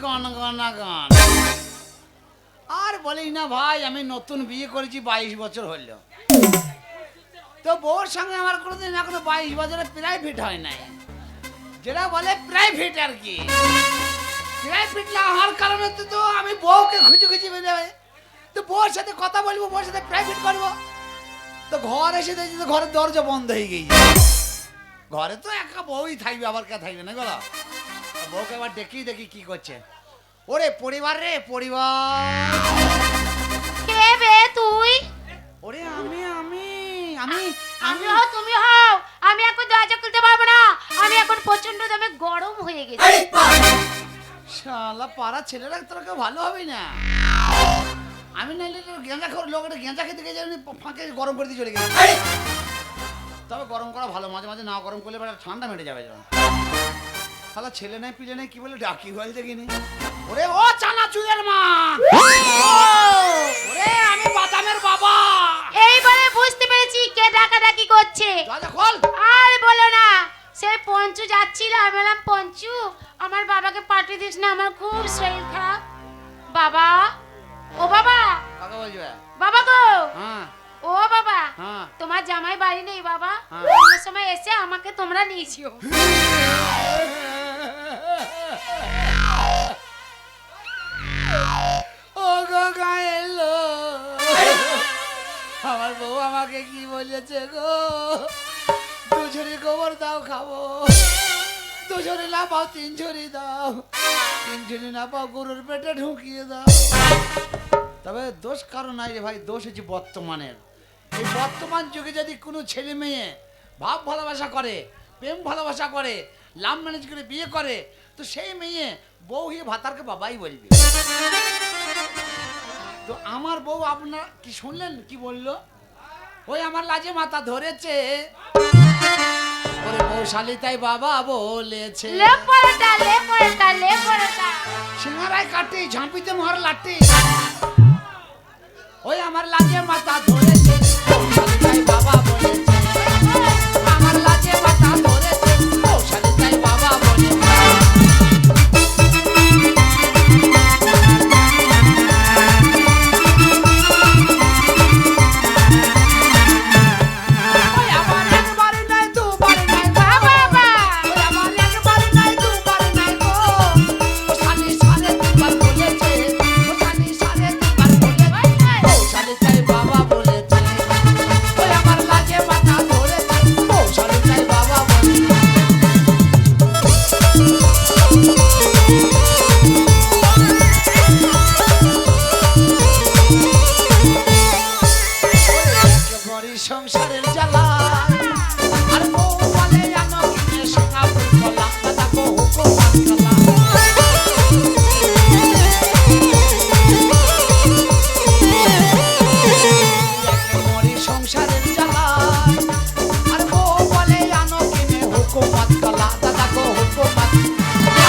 গন গনা গান। আর বলিস না ভাই, আমি নতুন বিয়ে করেছি, 22 বছর হলো। তো বউর সঙ্গে আমার কোনোদিন এখনো 22 বছরে প্রাইভেট হয় নাই, যেটা বলে প্রাইভেট আর কি। প্রাইভেট না হওয়ার কারণে তো আমি বউকে খুঁজে খুঁজে বেরোয়, তো বউর সাথে কথা বলবো, বউর সাথে প্রাইভেট করবো, তো ঘর এসে দেখছি তো ঘরের দরজা বন্ধ হয়ে গেছে। ঘরে তো একা বউই থাকবে, আবার কে থাকবে না গলা। বউকে আবার দেখি দেখি কি করছে। ওরে পরিবার রে পরিবার। কে বে তুই? ওরে আমি আমি আমি আমি হও তুমি হও, আমি এখন দরজা খুলতে পারবো না, আমি এখন প্রচন্ড দামে গরম হয়ে গেছি। শালা পাড়া ছেলেরা তোরা কেউ ভালো হবে না। আমি নাইলে গেঁজা খোর লোক, গেঁজা খেতে গিয়ে ফাঁকে গরম করে দিয়ে চলে গেছি। তবে গরম করা ভালো, মাঝে মাঝে না গরম করলে ঠান্ডা মেটে যাবে। শালা ছেলে নাই পিলে নাই, কি বলে ডাকি হয়ে দেখিনি। ওরে ও চানাচুরের মা, ওরে আমি বাদামের বাবা। এইবারে বুঝতে পেরেছি কে ডাকাডাকি করছে। দরজা খোল। আর বলো না, সেই পঞ্চু যাচ্ছিল, আমি বললাম পঞ্চু আমার বাবাকে পাঠিয়ে দিস না, আমার খুব শরীর খারাপ। বাবা, ও বাবা, কাকে বলছো? বাবা গো, হ্যাঁ ও বাবা, হ্যাঁ। তোমার জামাই বাড়ি নেই বাবা, হ্যাঁ। অন্য সময় এসে আমাকে তোমরা নিয়েছিও। ও গো গায়ের লোক, আমার বউ আমাকে কি বলেছে গো, 2 ঝুড়ি গোবর দাও খাবো, 2 ঝুড়ি না পাও 3 ঝুড়ি দাও, 3 ঝুড়ি না পাও গরুর পেটে ঢুকিয়ে দাও। তবে দোষ কারণ নাই রে ভাই, দোষ হচ্ছে বর্তমানের। এই বর্তমান যুগে যদি কোনো ছেলে মেয়ে ভাব ভালোবাসা করে, প্রেম ভালোবাসা করে, লাভ ম্যারেজ করে বিয়ে করে, তো সেই মেয়ে বউ হয়ে ভাতারকে বাবাই বলবে। তো আমার বউ আপনার কি শুনলেন কি বললো? ওই আমার লাজে মাথা ধরেছে, ওরে বউ শালি তাই বাবা বলেছে। লে পড়টা লে পড়টা লে পড়টা, সিঙ্গারায় কাটি ঝাঁপিতে মোহর লাটি, ওই আমার লাজে মাথা ধরেছে, বউ শালি তাই বাবা বলেছে। আমার লাজে মাথা ধরেছে, বউ শালি তাই বাবা বলেছে। সংসারের জ্বালা আর বউ বলে জানো কিনে সিঙ্গাপুর কলা, দাদা গো হুকুমান কলা। মরি সংসারের জ্বালা আর বউ বলে জানো কিনে হুকুমান কলা, দাদা গো হুকুমান।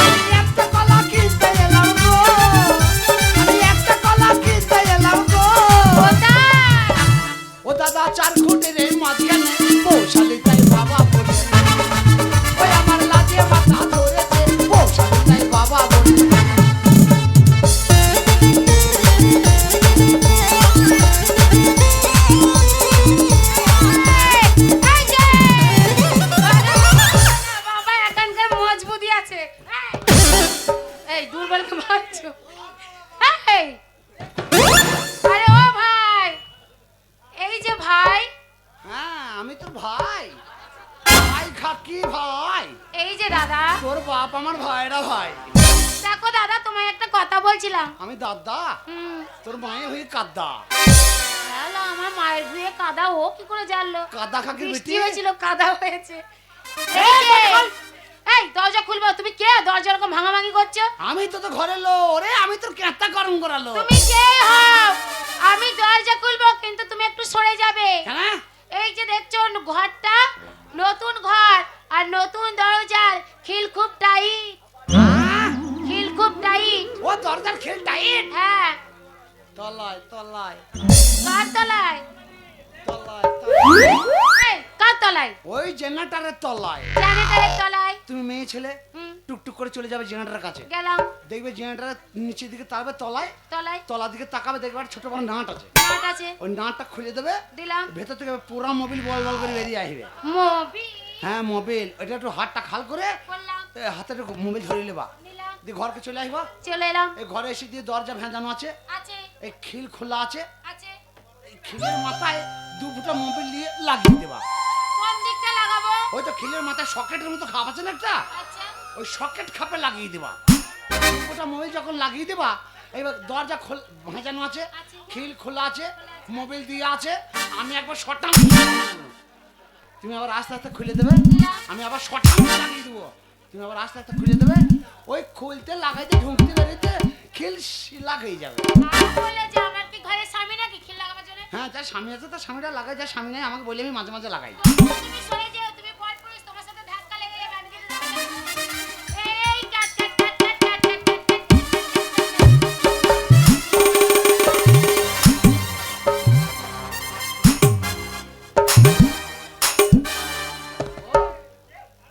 আমি একটা কলা কিনতে এলাম গো, আমি একটা কলা কিনতে এলাম গো। ও দাদা 4 খুঁটির এই মাঝখানে বউ শালি তাই বাবা বলে, ওই আমার লাজে মাথা ধরেছে, বউ শালি তাই বাবা বলে। বাবা এখানকার মজবুতি আছে। এই দুর্বলকে মারছো। এই আরে ও ভাই, এই যে ভাই, হ্যাঁ আমি তো ভাই, ভাই খাকি ভাই। এই যে দাদা, তোর বাপ আমার ভাইরা ভাই। দেখো দাদা তোমায় একটা কথা বলছিলাম। আমি দাদা, তোর মায়ে হয়ে কাদা। হ্যালো, আমার মায়ের ধুয়ে কাদা ও কি করে জানলো? কাদা খাকি বৃষ্টি বেটি হয়েছিল কাদা হয়েছে। এই যে, এই দরজা খুলবে, তুমি কে দরজা এরকম ভাঙাভাঙি করছো? আমি তো তো ঘরে লো, ওরে আমি তোর কেতা গরম করালো। তুমি কে হও? আমি দরজা খুলবো কিন্তু তুমি একটু সরে যাবে। হ্যাঁ এই যে দেখছো ঘরটা, নতুন ঘর আর নতুন দরজার খিল খুব টাইট, খিল খুব টাইট। ও দরজার খেল টাইট। হ্যাঁ, তলায় তলায় কার তলায়? তলায় তলায়, এই কার তলায়? ওই জেনারেটরের তলায়। জেনারেটরের তলায়। তুমি মেয়ে ছেলে, টুকটুক করে চলে যাবে জেনারেটারের কাছে। গেলাম। দেখবে জেনারেটারের নিচের দিকে তাকাবে তলায়, তলায় তলার দিকে তাকাবে দেখবে একটা ছোট বড় নাট আছে। নাট আছে। ওই নাটটা খুলে দেবে, দিলাম। ভেতর থেকে পুরা মোবিল বল বল করে বেরিয়ে আসবে। মোবিল? হ্যাঁ মোবিল। এটা একটু হাতটা খাল করে করলাম। হাতে একটু মোবিল ধরে নেবা, নিলাম। দিয়ে ঘরকে চলে আসবা। চলে এলাম। এই ঘরে এসে দিয়ে দরজা ভেজানো আছে, আছে। এই খিল খোলা আছে, আছে। এই খিলের মাথায় 2 ফুটা মোবিল দিয়ে লাগিয়ে দেবা। কোন দিকটা লাগাবো? ওই তো খিলের মাথায় সকেটের মতো খাপ আছে না একটা, আচ্ছা। ওই সকেট খাপে লাগিয়ে দেবা। ওটা মোবিল যখন লাগিয়ে দেবা, এবার দরজা ভেজানো আছে, আছে। খিল খোলা আছে, মোবিল দিয়ে আছে। আমি একবার শটাম, তুমি আবার আস্তে আস্তে খুলে দেবে। আমি আবার শটাম লাগিয়ে দেবো, তুমি আবার আস্তে আস্তে খুলে দেবে। ওই খুলতে লাগাইতে ঢুকতে বেরোতে খিল লাগাই যাবে। আর বলে যে আমার কি ঘরে স্বামী নাকি খিল লাগাবার জন্য? হ্যাঁ, যার স্বামী আছে তার স্বামীটা লাগাই, যার স্বামী নেই আমাকে বলে আমি মাঝে মাঝে লাগাই। তুমি সরে যাও, তুমি পর পুরুষ, তোমার সাথে ধাক্কা লেগে যাবে। আমি কিন্তু এই কাট কাট কাট কাট কাট কাট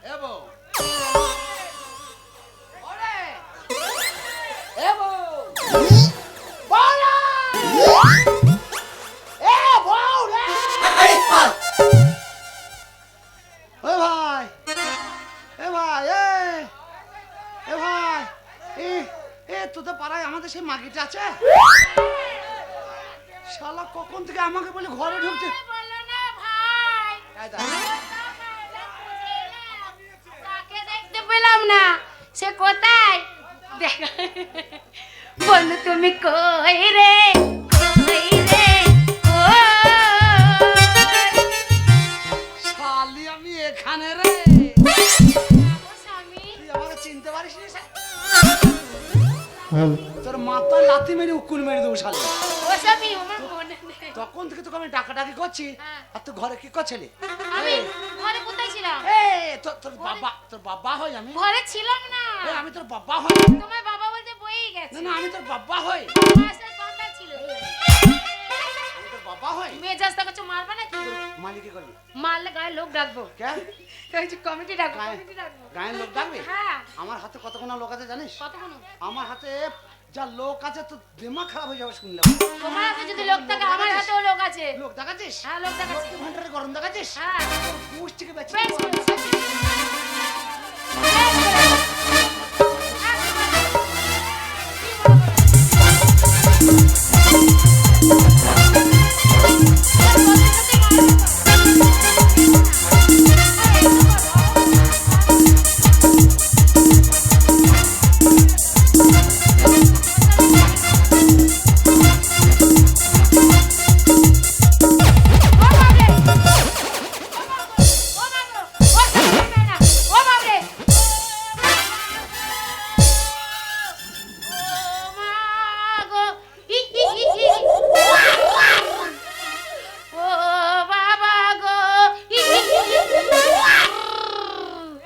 এ বউ, ওরে, এ বউ, বউরা! এ বউ রে! ও ভাই, এ ভাই, এ ভাই, তোদের পাড়ায় আমাদের সেই মাগিটা আছে? শালা কখন থেকে আমাকে বলে ঘরে ঢুকছে। বলো না ভাই। এই দেখ। তাকে দেখতে পেলাম না, সে কোথায়? দেখ বন্ধু তুমি কই রে, কই রে, কই? শালি আমি এখানে রে। ও স্বামী, তুই আমাকে চিনতে পারিস নি? তোর মাথা লাথি মেরে উকুল মেরে দেবো শালি। ও স্বামী, আমার মনে নেই। তখন থেকে তোকে আমি ডাকাডাকি করছি, হ্যাঁ। আর তুই ঘরে কি করছিলি? আমি ঘরে কোথায় ছিলাম? তোর বাবা হই আমি। ঘরে ছিলাম না। আমি তোর বাবা হই। তোমার বাবা বলতে বইই গেছে। না আমি তোর বাবা হই। আমার সাথে কথা ছিল। আমি তোর বাবা হই। মেজাজটা কিছু মারবে নাকি? মালিকে করবি মারলে গায়ে লোক ডাকবো। কে? ওই যে কমিটি ডাকবো, গায়ে- কমিটি ডাকবো। গায়ের লোক ডাকবি? হ্যাঁ। আমার হাতে কতক্ষণ লোক আছে জানিস? কতক্ষণ? আমার হাতে যা লোক আছে তো দিমাগ খারাপ হয়ে যাবে শুনলে। তোমার হাতে যদি লোক থাকে, আমার হাতেও লোক আছে। লোক দেখাচ্ছিস? হ্যাঁ, লোক দেখাচ্ছি। ঘন্টারে গরম দেখাচ্ছিস? হ্যাঁ। পুষ থেকে বেঁচে বেশ গরম করে। দেখাচ্ছিস? বেশ করে।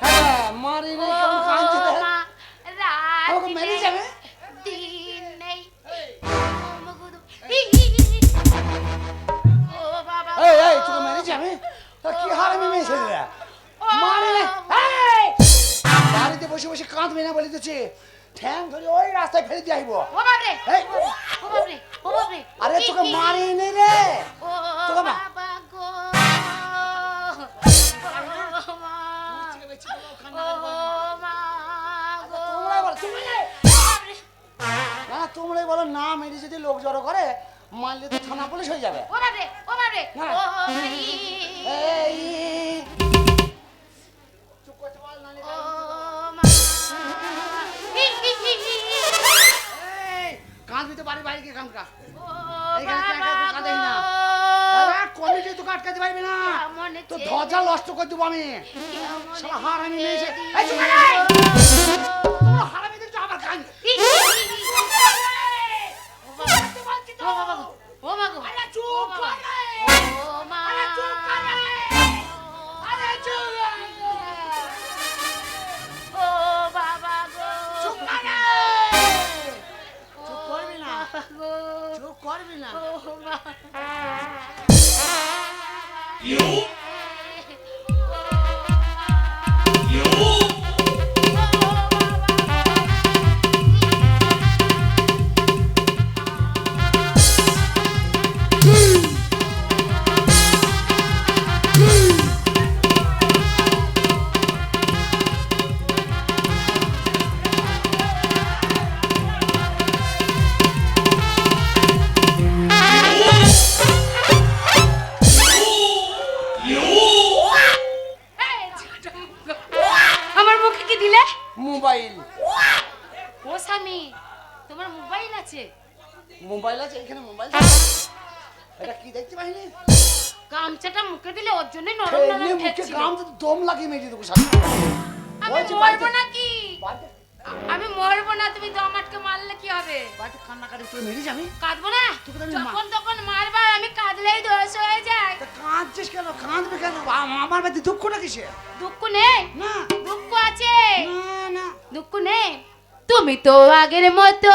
হ্যাঁ, মারি রে, কেমন কাঁদছে রে? আমাকে মেরে যাবে? এই, তোকে মেরে যাবে? তা কি হারামি মেয়ে ছেলেরা? মারি রে, এই! বাড়িতে বসে বসে কাঁদবে না বলে দিচ্ছে, ঠ্যাং ধরে ওই রাস্তায় ফেলে দিয়ে আইবো। এই! আরে তোকে মারি নি রে, তোকে মা- তোমরাই বলো না, মেরে যদি লোক জড়ো করে মারলে তো থানা পুলিশ হয়ে যাবে। এই! চুপ করতে বল, নাহলে এই! কাঁদবি তো বাড়ি বাইরে গিয়ে কাঁদকা। কমিটি তো আটকাতে পারবি না, তো ধ্বজা নষ্ট করে দেবো আমি। শালা হারামি মেয়ে এসে- এই চুপ কর রে! তোমরা হারামিদের তো আবার কান- আরে চুপ কর রে! আরে চুপ কর রে! আরে চুপ রে! চুপ কর রে! চুপ করবি না, চুপ করবি না। ও আমার মুখে কি দিলে? মোবাইল। ও স্বামী, তোমার মোবাইল আছে? মোবাইল আছে এখানে, মোবাইল। এটা কি দেখতে পাইনি? গামছাটা মুখে দিলে ওর জন্যই নরম নরম মুখে ঠেকছিল। গামছা তো দম লাগিয়ে মেরে দেবো সাথে। আমি বলছি মরবো বাড়িতে- নাকি? বাড়িতে- আমি মরবো না, তুমি দম আটকে মারলে কি হবে? বাড়িতে কান্নাকাটি করে মেরেছি আমি। কাঁদবো না? তোকে তো আমি যখন তখন মারবার, আমি কাঁদলেই দোষ হয়ে যায়। তা কাঁদছিস কেন? কাঁদবে কেন? আমার বাড়িতে দুঃখটা কিসে? দুঃখ নেই? না দুঃখ আছে। না না। দুঃখ নেই? তুমি তো আগের মতো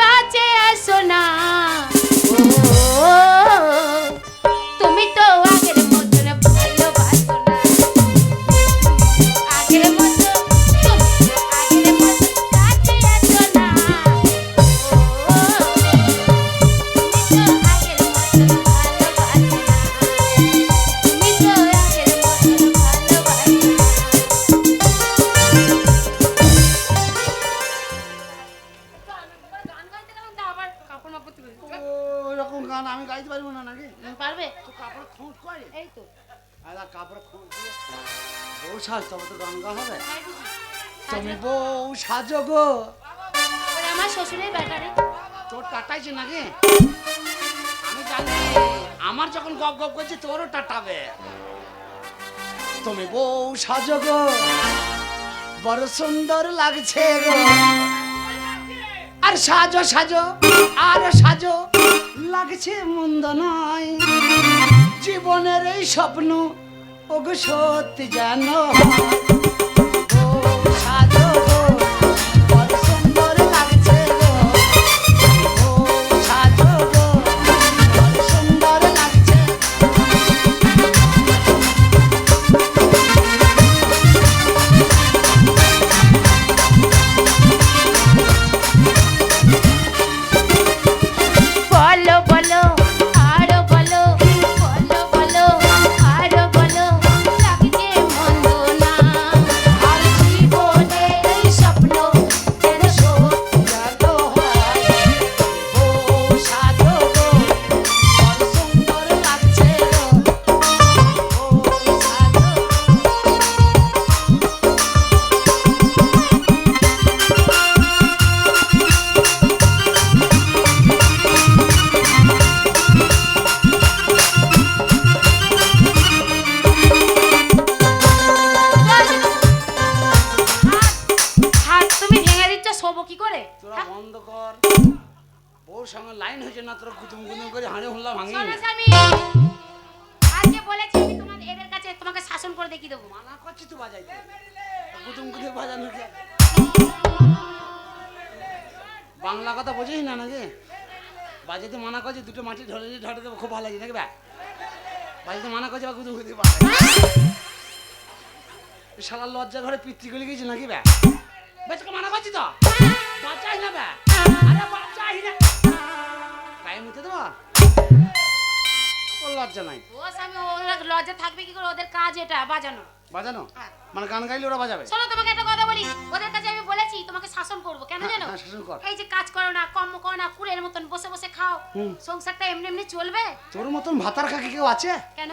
কাছে আসো না। ও, তুমি তো আগের মতো ভালোবাসো না। আগের মতো, তুমি তো আগের মতো কাছে আসো না। ও, তুমি তো আগের মতো ভালোবাসো না। তুমি তো আগের মতো ভালোবাসো না। গান গাইতে গেলাম তো আবার কাপড় মাপড় তুলে দিল। ওরকম গান আমি গাইতে পারবো না নাকি? পারবে? তো কাপড় খোঁজ করে। এই তো আলা কাপড় খোঁজ দিয়ে বউ সাজ, তবে তো গান গা হবে। গাই দিছি। তুমি বউ সাজো গো। ওরে আমার শ্বশুরের ব্যাটারে। তোর টাটাইছে নাকি? আমি জানি আমার যখন গপ গপ করছে তোরও টাটাবে। তুমি বউ সাজো গো, বড় সুন্দর লাগছে গো। আর সাজো সাজো আর সাজো, লাগছে মন্দ নয়। জীবনের এই স্বপ্ন ওগো সত্যি জানো। বউ সাজো গো, বড় সুন্দর লাগছে গো। বউ সাজো গো, বড় সুন্দর লাগছে। বলো বলো আরো বলো, বলো বলো আরো বলো, লাগছে মন্দ না। আর জীবনের এই স্বপ্ন যেন সত্যি জানো হয়। বউ সাজো গো, বড় সুন্দর লাগছে গো। বউ সাজো গো। হাত তুমি ভেঙে দিচ্ছ, শোবো কি করে? তোরা বন্ধ কর। বউর সঙ্গে লাইন হয়েছে না, তোরা গুদুম গুদুম করে হাঁড়ি হুল্লা ভাঙি। শোনো স্বামী, আজকে বলেছি আমি তোমাদের এদের কাছে তোমাকে শাসন করে দেখিয়ে দেবো। মানা করছি তো বাজাইতে, গুদুম গুদুম বাজানো কে? বাংলা কথা বোঝিস না নাকি? বাজাতে মানা করছি, দুটো মাটি ঢলে ঢলে দেবো, খুব ভালো লাগে নাকি? বাজাতে মানা করছি বা গুদুম গুদুম বাজাই। শালা লজ্জা ঘরে পিতৃগুলি গেছে নাকি? বেচকে মানা করছি তো, বাচ্চাই না বে। আরে বাচ্চাই না, গায়ে মুতে দেবো? ওর লজ্জা নাই। ও স্বামী, ওরা লজ্জা থাকবে কি করে? ওদের কাজ এটা বাজানো। বাজানো হ্যাঁ। মানে গান গাইলে ওরা বাজাবে? শোনো, তোমাকে একটা কথা বলি, ওদের কাছে আমি বলেছি তোমাকে শাসন করবো। কেন জানো? হ্যাঁ, শাসন কর। এই যে কাজ করো না, কর্ম করো না, কুড়ের মতন বসে বসে খাও, হুম। সংসারটা এমনি এমনি চলবে তোর মতন ভাতার খাকি কেউ আছে? কেন?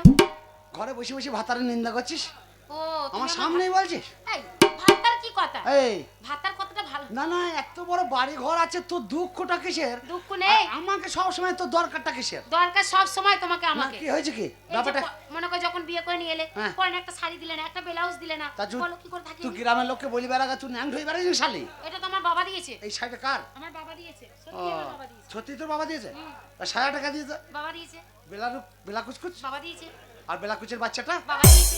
ঘরে বসে বসে ভাতারের নিন্দা করছিস, ও তুমি আমার সামনেই বলছিস? এই ভাতার কি কথা? এই ভাতার কথাটা ভালো। না না, এত বড় বাড়ি ঘর আছে, তোর দুঃখটা কিসের? দুঃখ নেই, আর আমাকে সব সময় তোর দরকারটা কিসের? দরকার সব সময় তোমাকে না, আমাকে। কি হয়েছে কি এই যে ব্যাপারটা? মনে করো যখন বিয়ে করে নিয়ে এলে, হ্যাঁ। পরে একটা শাড়ি দিলে না, একটা ব্লাউজ দিলে না, তা তুই- বলো কি করে থাকি তুই আমি? গ্রামের লোককে বলি বেড়াগা, তুই ন্যাং হয়ে বেড়াইছিস শালি? এটা তো আমার বাবা দিয়েছে। এই শাড়িটা কার? আমার বাবা দিয়েছে, ও, সত্যি আমার বাবা দিয়েছে। সত্যি তোর বাবা দিয়েছে? হুম। তা 1000 টাকা দিয়েছে? বাবা দিয়েছে, বেলা কুচকুচ বাবা দিয়েছে, আর বেলা কুচের বাচ্চাটা বাবা দিয়েছে,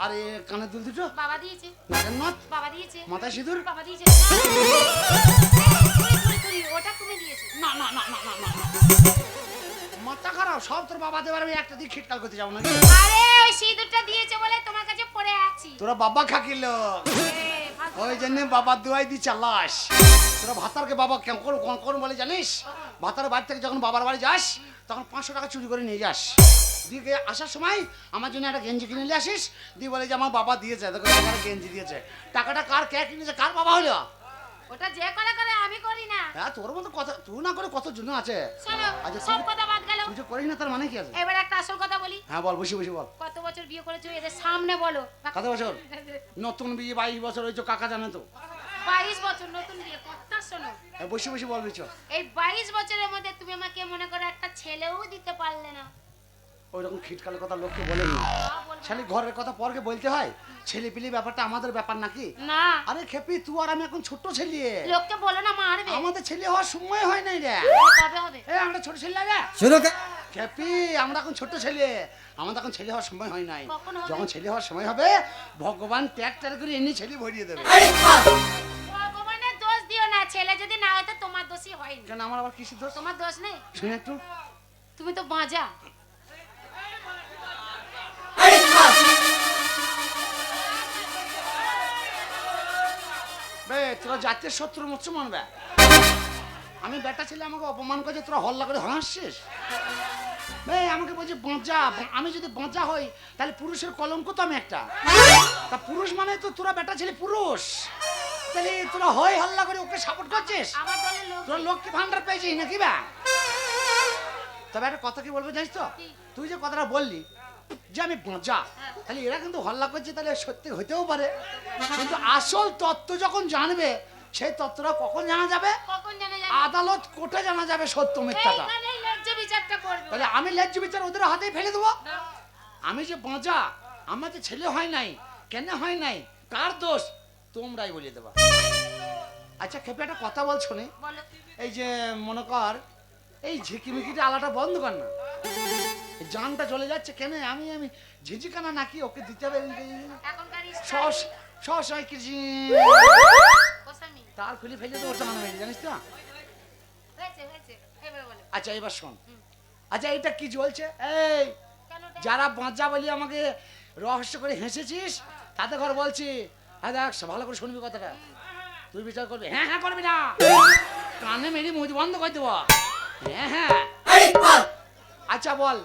আর এই কানের দুল দুটো, বাবা দিয়েছে, নাকের নথ, বাবা দিয়েছে, মাথায় সিঁদুর। বাবা দিয়েছে। ওটা তুমি দিয়েছো। না না না না না না, মাথা খারাপ, সব তোর বাবা দেবার, আমি একটা দিক খিটকাল করতে যাবো নাকি? আরে ওই সিঁদুরটা দিয়েছে বলে তোমার কাছে পড়ে আছি। তোরা বাবা খাকিল, ওই জন্য বাবার দোয়াই দি চালাস। তোরা ভাতারকে বাবা কেমন কোন বলে জানিস? ভাতার বাড়ি থেকে যখন বাবার বাড়ি যাস তখন 500 টাকা চুরি করে নিয়ে যাস, দিয়ে আসার সময় আমার জন্য একটা গেঞ্জি কিনে নিয়ে আসিস, দিয়ে বলে যে আমার বাবা দিয়েছে, দেখো একটা গেঞ্জি দিয়েছে। টাকাটা কার কে কিনেছে, কার বাবা হলো? ওটা যে করে করে, আমি করি না। হ্যাঁ তোর মতো কথা তুই না করে কত জন আছে। শোনো, আচ্ছা, সব কথা বাদ গেল, তুই যে করিস না তার মানে কি আছে? এবার একটা আসল কথা বলি। হ্যাঁ বল, বসে বসে বল। কত বছর বিয়ে করেছো এদের সামনে বলো। কত বছর? নতুন বিয়ে 22 বছর হয়েছে, কাকা জানে তো। 22 বছর নতুন বিয়ে, কথা শোনো। বসে বসে বল বিচ। এই 22 বছরের মধ্যে তুমি আমাকে মনে করো একটা ছেলেও দিতে পারলে না। ওইরকম খিটকালের কথা লোককে বলেন না, খালি ঘরের কথা পরকে বলতে হয়। ছেলে পিলি ব্যাপারটা আমাদের ব্যাপার নাকি? না আরে খেপি, তুই আর আমি এখন ছোট ছেলে, লোককে বলো না মারবে। আমাদের ছেলে হওয়ার সময় হয় নাই রে। কবে হবে? এ আমরা ছোট ছেলে রে শুরু খেপি, আমরা এখন ছোট ছেলে, আমাদের এখন ছেলে হওয়ার সময় হয় নাই। কখন হবে? যখন ছেলে হওয়ার সময় হবে ভগবান ট্র্যাক্টর করে এনে ছেলে ভরিয়ে দেবে। ভগবানের দোষ দিও না, ছেলে যদি না হয় তো তোমার দোষই হয়নি। কেন আমার আবার কিছু দোষ? তোমার দোষ নেই, শুনে একটু। তুমি তো বাঁজা। বে তোরা জাতীয় শত্রু মুসলমান বে, আমি বেটা ছেলে আমাকে অপমান করছে, তোরা হল্লা করে হাসছিস। বে আমাকে বলছে বাঁচা, আমি যদি বাঁচা হই তাহলে পুরুষের কলঙ্ক তো আমি একটা। তা পুরুষ মানে তো তোরা বেটা ছেলে পুরুষ, তাহলে তোরা হয় হল্লা করে ওকে সাপোর্ট করছিস। আমার দলের লোক তোরা লক্ষ্মী ভান্ডার পেয়েছিস নাকি বা? তবে একটা কথা কি বলবো জানিস তো, তুই যে কথাটা বললি যে আমি বাঁচা, তাহলে এরা কিন্তু হল্লা করছে, তাহলে সত্যি হইতেও পারে। কিন্তু আসল তত্ত্ব যখন জানবে, সেই তত্ত্বটা কখন জানা যাবে? কখন জানা যাবে? আদালত কোর্টে জানা যাবে সত্য মিথ্যাটা। এইখানে ন্যায্য বিচারটা করবে। তাহলে আমি ন্যায্য বিচার ওদের হাতেই ফেলে দেবো। আমি যে বাঁচা, আমার যে ছেলে হয় নাই, কেন হয় নাই, কার দোষ, তোমরাই বলে দেবা। আচ্ছা খেপে একটা কথা বলছো নি, বলো। এই যে মনে কর এই ঝিকিমিকিটা আলাটা বন্ধ কর না, এই জানটা চলে যাচ্ছে কেন? আমি ঝিঝিকানা নাকি ওকে দিতে হবে? এখনকার সস সস হয় কি ওসামি তার খুলে ফেলে তো ওটা মানে জানিস তো। হয়েছে হয়েছে, এবার বলো। আচ্ছা এবার শোন, আচ্ছা এটা কি জ্বলছে? এই কেন ওটা? যারা বাঁচা বলি আমাকে রহস্য করে হেসেছিস, তাতে ঘর বলছি, হ্যাঁ দেখ ভালো করে শুনবি কথাটা, তুই বিচার করবি। হ্যাঁ হ্যাঁ করবি না, কানে মেরি মুখ বন্ধ করে দেবো। হ্যাঁ হ্যাঁ আচ্ছা বল,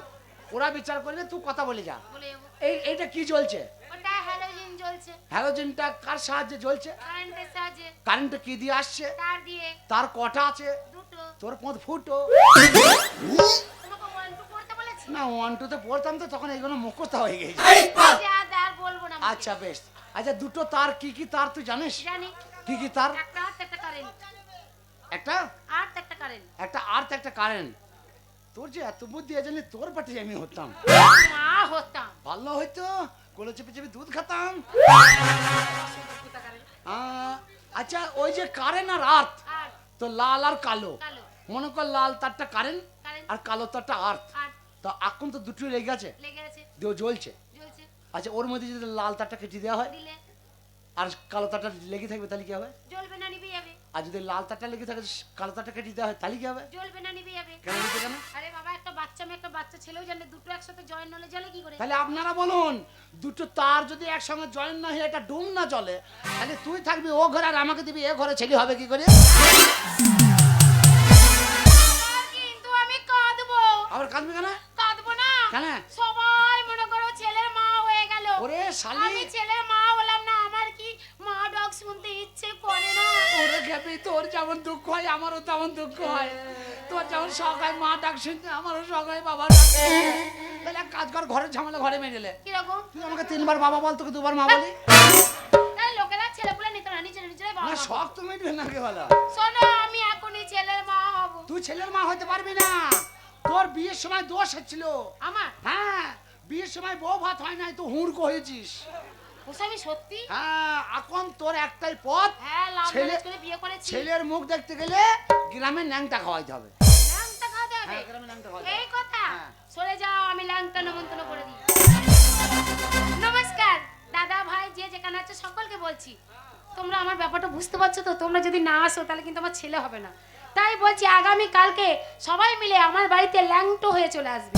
ওরা বিচার করবে, তুই কথা বলে যা। বলে যাবো। এইটা কি জ্বলছে? ওটা হ্যালোজিন জ্বলছে, হ্যালোজেনটা কার সাহায্যে জ্বলছে? কারেন্টের সাহায্যে। কারেন্টটা কি দিয়ে আসছে? তার দিয়ে। তার কটা আছে? দুটো। তোর 5 ফুটো। তোমাকে 1 2 পড়তে বলেছি? না 1 2 তে পড়তাম তো, তখন এইগুলো মুখস্থ হয়ে গেছে। আচ্ছা আর বলবো না। আচ্ছা বেশ, আচ্ছা দুটো তার কি কি তার তুই জানিস? জানি। কি কি তার? একটা হাত একটা কারেন্ট। একটা একটা কারেন্ট। একটা আর্থ একটা কারেন্ট। তোর যে এত বুদ্ধি আছে, তোর পাটি আমি হতাম, মা হতাম। ভালো হয়তো কোলে চেপে চেপে দুধ খেতাম। আচ্ছা ওই যে কারেন্ট আর আর্থ, আর তো লাল আর কালো, কালো। মনে কর লাল তারটা কারেন্ট কারেন্ট। আর কালো তারটা আর্থ, আর তো এখন তো দুটোই লেগে আছে, লেগে আছে, দিয়ে জ্বলছে। জ্বলছে। আচ্ছা ওর মধ্যে যদি লাল তারটা কেটে দেওয়া হয় দিলে আর কালো তারটা লেগে থাকবে, তাহলে কি হবে? জ্বলবে না, নিভে যাবে। আর যদি লাল তারটা লেগে থাকে, কালো তারটা কেটে দেওয়া হয়, তাহলে কি হবে? জ্বলবে না, নিভে যাবে। কেন নিতে কেন? আরে বাবা, একটা বাচ্চা মেয়ে একটা বাচ্চা ছেলেও জানে, দুটো একসাথে জয়েন হলে জ্বলে কি করে? তাহলে আপনারা বলুন, দুটো তার যদি একসঙ্গে জয়েন না হয়ে একটা ডুম না চলে, তাহলে তুই থাকবি ও ঘরে আর আমাকে দিবি এ ঘরে, ছেলে হবে কি করে? কিন্তু আমি কাঁদবো। আবার কাঁদবি কেন? কাঁদবো না কেন? সবাই মনে করো ছেলের মা হয়ে গেল, ওরে শালি, আমি ছেলের মা হলাম না, আমার কি মা ডাক শুনতে ইচ্ছে করে না? ওরে খেপি, তোর যেমন দুঃখ হয় আমারও তেমন দুঃখ হয়, তোর যেমন শখ হয় মা ডাক শুনতে, আমারও শখ হয় বাবা ডাক শুনতে। তাহলে এক কাজ কর, ঘরের ঝামেলা ঘরে মেরেলে। কিরকম? তুই আমাকে 3 বার বাবা বল, তোকে 2 বার মা বলি। তাই লোকেরা ছেলেপুলে নিত না, নিজের বাবা না হবো। শখ তো মেটবে না কে বলো? শোনো, আমি এখনই ছেলের মা হব। তুই ছেলের মা হতে পারবি না, তোর বিয়ের সময় দোষ হচ্ছিল। আমার হ্যাঁ বিয়ের সময় বউ ভাত হয় নাই, তো হুড়কো হয়েছিস। ওসবই সত্যি? হ্যাঁ এখন তোর একটাই পথ, হ্যাঁ, লাভ ছেলে- ম্যারেজ করে বিয়ে করেছি। ছেলের মুখ দেখতে গেলে গ্রামে ন্যাংটা খাওয়াইতে হবে। ল্যাংটা খাওয়াতে হবে? হ্যাঁ, গ্রামে ল্যাংটা খাওয়াইতে এই হবে। কথা? হ্যাঁ। সরে যাও, আমি ল্যাংটা নেমন্তন্ন করে দিই। নমস্কার দাদা ভাই, যে যেখানে আছে সকলকে বলছি, তোমরা আমার ব্যাপারটা বুঝতে পারছো তো? তোমরা যদি না আসো তাহলে কিন্তু আমার ছেলে হবে না, তাই বলছি আগামী কালকে সবাই মিলে আমার বাড়িতে ল্যাংটো হয়ে চলে আসবে।